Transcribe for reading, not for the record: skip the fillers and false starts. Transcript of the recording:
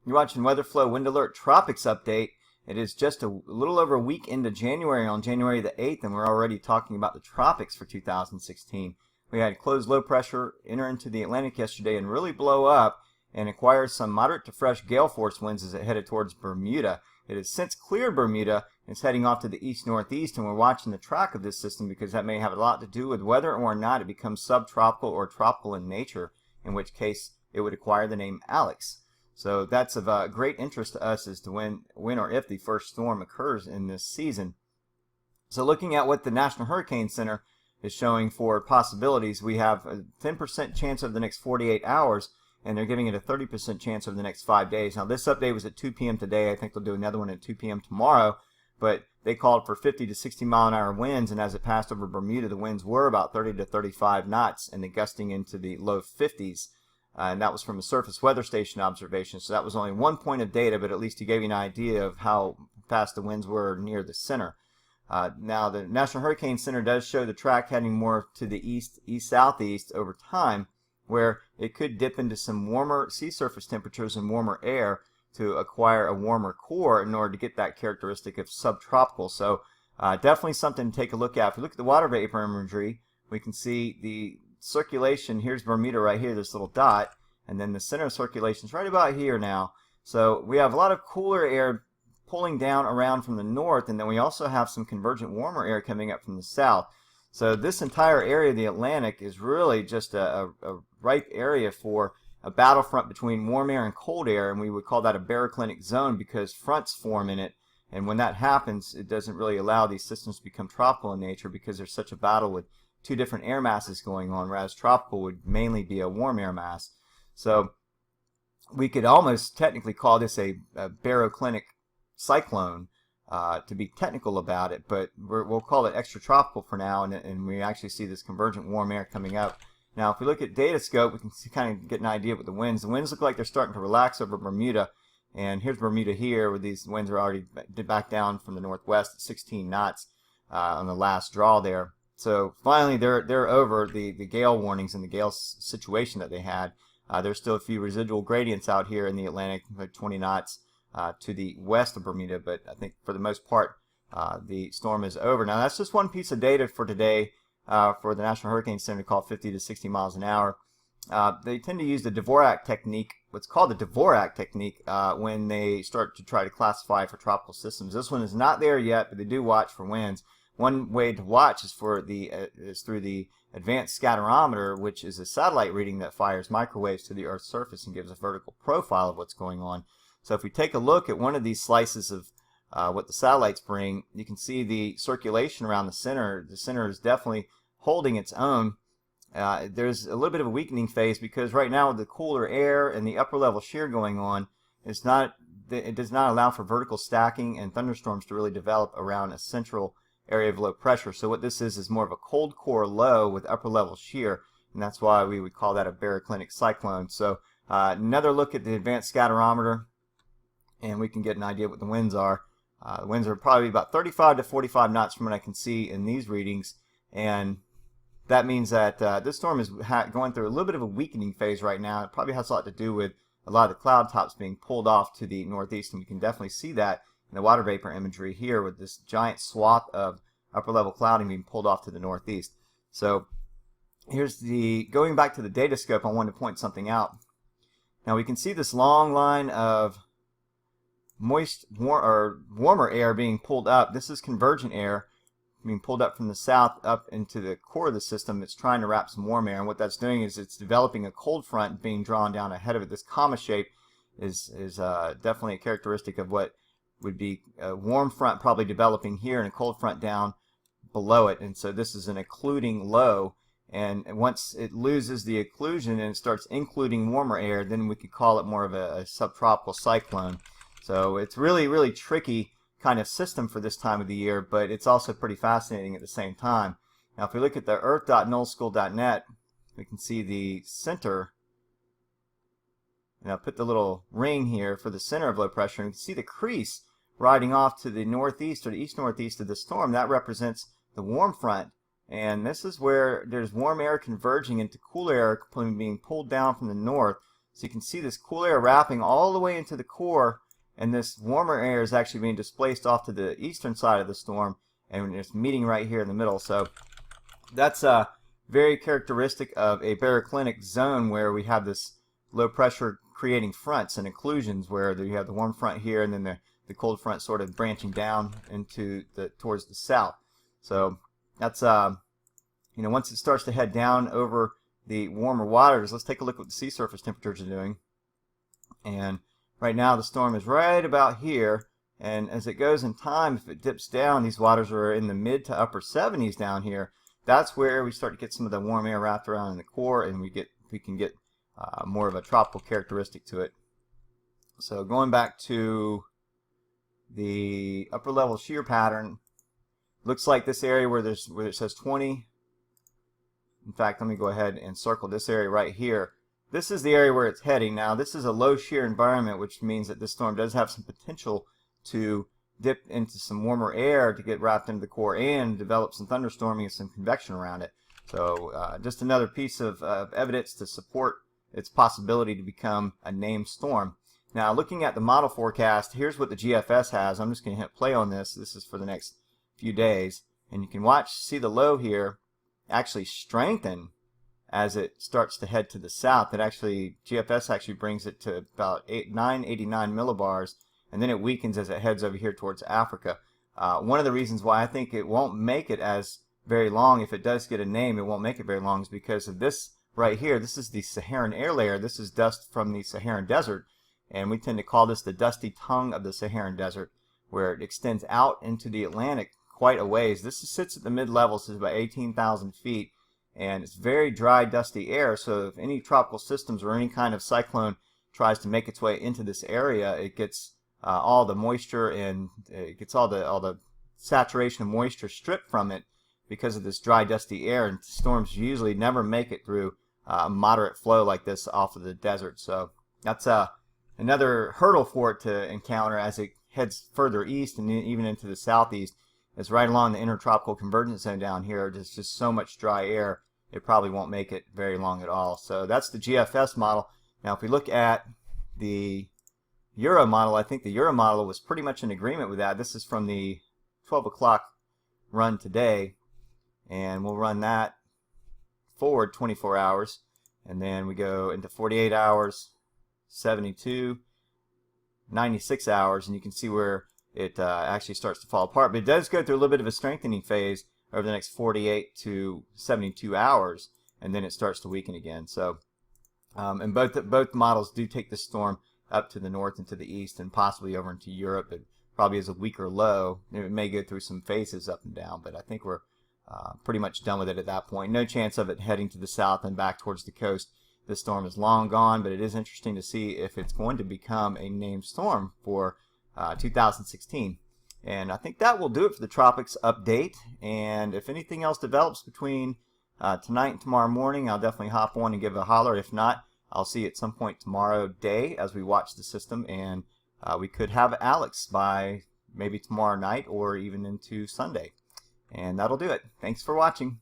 You're watching WeatherFlow WindAlert Tropics update. It is just a little over a week into January, on January the 8th, and we're already talking about the tropics for 2016. We had closed low pressure enter into the Atlantic yesterday and really blow up and acquire some moderate to fresh gale force winds as it headed towards Bermuda. It has since cleared Bermuda and is heading off to the east-northeast, and we're watching the track of this system because that may have a lot to do with whether or not it becomes subtropical or tropical in nature, in which case it would acquire the name Alex. So that's of great interest to us as to when or if the first storm occurs in this season. So looking at what the National Hurricane Center is showing for possibilities, we have a 10% chance over the next 48 hours, and they're giving it a 30% chance over the next 5 days. Now this update was at 2 p.m. today. I think they'll do another one at 2 p.m. tomorrow, but they called for 50 to 60 mile an hour winds, and as it passed over Bermuda, the winds were about 30 to 35 knots and the gusting into the low 50s. And that was from a surface weather station observation, so that was only 1 point of data, but at least he gave you an idea of how fast the winds were near the center. Now the National Hurricane Center does show the track heading more to the east-southeast over time, where it could dip into some warmer sea surface temperatures and warmer air to acquire a warmer core in order to get that characteristic of subtropical. So definitely something to take a look at. If we look at the water vapor imagery, we can see the circulation. Here's Bermuda right here, this little dot, and then the center of circulation is right about here now. So we have a lot of cooler air pulling down around from the north, and then we also have some convergent warmer air coming up from the south. So this entire area of the Atlantic is really just a ripe area for a battlefront between warm air and cold air, and we would call that a baroclinic zone because fronts form in it, and when that happens, it doesn't really allow these systems to become tropical in nature because there's such a battle with two different air masses going on, whereas tropical would mainly be a warm air mass. So we could almost technically call this a baroclinic cyclone to be technical about it, but we'll call it extratropical for now, and we actually see this convergent warm air coming up. Now if we look at data scope, we can kind of get an idea with the winds. The winds look like they're starting to relax over Bermuda, and here's Bermuda here, where these winds are already back down from the northwest at 16 knots on the last draw there. So finally, they're over the gale warnings and the gale situation that they had. There's still a few residual gradients out here in the Atlantic, like 20 knots to the west of Bermuda, but I think for the most part, the storm is over. Now that's just one piece of data for today for the National Hurricane Center to call 50 to 60 miles an hour. They tend to use the Dvorak technique, what's called the Dvorak technique, when they start to try to classify for tropical systems. This one is not there yet, but they do watch for winds. One way to watch is through the advanced scatterometer, which is a satellite reading that fires microwaves to the Earth's surface and gives a vertical profile of what's going on. So if we take a look at one of these slices of what the satellites bring, you can see the circulation around the center. The center is definitely holding its own. There's a little bit of a weakening phase because right now with the cooler air and the upper level shear going on, it does not allow for vertical stacking and thunderstorms to really develop around a central area of low pressure. So what this is more of a cold core low with upper level shear, and that's why we would call that a baroclinic cyclone. So another look at the advanced scatterometer, and we can get an idea what the winds are. The winds are probably about 35 to 45 knots from what I can see in these readings, and that means that this storm is going through a little bit of a weakening phase right now. It probably has a lot to do with a lot of the cloud tops being pulled off to the northeast, and we can definitely see that in the water vapor imagery here with this giant swath of upper level clouding being pulled off to the northeast. So here's going back to the data scope, I wanted to point something out. Now we can see this long line of warmer air being pulled up. This is convergent air being pulled up from the south up into the core of the system. It's trying to wrap some warm air, and what that's doing is it's developing a cold front being drawn down ahead of it. This comma shape is definitely a characteristic of what would be a warm front probably developing here and a cold front down below it, and so this is an occluding low, and once it loses the occlusion and it starts including warmer air, then we could call it more of a subtropical cyclone. So it's really tricky kind of system for this time of the year, but it's also pretty fascinating at the same time. Now if we look at the earth.nullschool.net, we can see the center, and I'll put the little ring here for the center of low pressure, and you can see the crease riding off to the northeast or the east-northeast of the storm. That represents the warm front, and this is where there's warm air converging into cool air being pulled down from the north. So you can see this cool air wrapping all the way into the core, and this warmer air is actually being displaced off to the eastern side of the storm, and it's meeting right here in the middle. So that's very characteristic of a baroclinic zone where we have this low pressure creating fronts and occlusions, where you have the warm front here and then the cold front sort of branching down into towards the south. So that's once it starts to head down over the warmer waters, let's take a look at what the sea surface temperatures are doing. And right now the storm is right about here, and as it goes in time, if it dips down, these waters are in the mid to upper 70s down here. That's where we start to get some of the warm air wrapped around in the core, and we can get more of a tropical characteristic to it. So going back to the upper level shear pattern, looks like this area where it says 20. In fact, let me go ahead and circle this area right here. This is the area where it's heading. Now, this is a low shear environment, which means that this storm does have some potential to dip into some warmer air to get wrapped into the core and develop some thunderstorming and some convection around it. So just another piece of evidence to support its possibility to become a named storm. Now, looking at the model forecast, here's what the GFS has. I'm just going to hit play on this. This is for the next few days, and you can see the low here actually strengthen as it starts to head to the south. GFS actually brings it to about 989 millibars, and then it weakens as it heads over here towards Africa. One of the reasons why I think it won't make it as very long, if it does get a name, it won't make it very long, is because of this right here. This is the Saharan air layer. This is dust from the Saharan desert, and we tend to call this the dusty tongue of the Saharan desert, where it extends out into the Atlantic quite a ways. This sits at the mid-level, so it's about 18,000 feet, and it's very dry, dusty air. So if any tropical systems or any kind of cyclone tries to make its way into this area, it gets all the moisture, and it gets all the saturation of moisture stripped from it because of this dry, dusty air. And storms usually never make it through a moderate flow like this off of the desert. So that's another hurdle for it to encounter as it heads further east and even into the southeast. It's right along the intertropical convergence zone down here. There's just so much dry air, it probably won't make it very long at all. So that's the GFS model. Now, if we look at the Euro model, I think the Euro model was pretty much in agreement with that. This is from the 12 o'clock run today, and we'll run that forward 24 hours, and then we go into 48 hours, 72, 96 hours, and you can see where it actually starts to fall apart. But it does go through a little bit of a strengthening phase over the next 48 to 72 hours, and then it starts to weaken again. So, and both models do take the storm up to the north and to the east, and possibly over into Europe. It probably is a weaker low. It may go through some phases up and down, but I think we're pretty much done with it at that point. No chance of it heading to the south and back towards the coast. This storm is long gone, but it is interesting to see if it's going to become a named storm for 2016. And I think that will do it for the Tropics update. And if anything else develops between tonight and tomorrow morning, I'll definitely hop on and give a holler. If not, I'll see you at some point tomorrow day as we watch the system, and we could have Alex by maybe tomorrow night or even into Sunday. And that'll do it. Thanks for watching.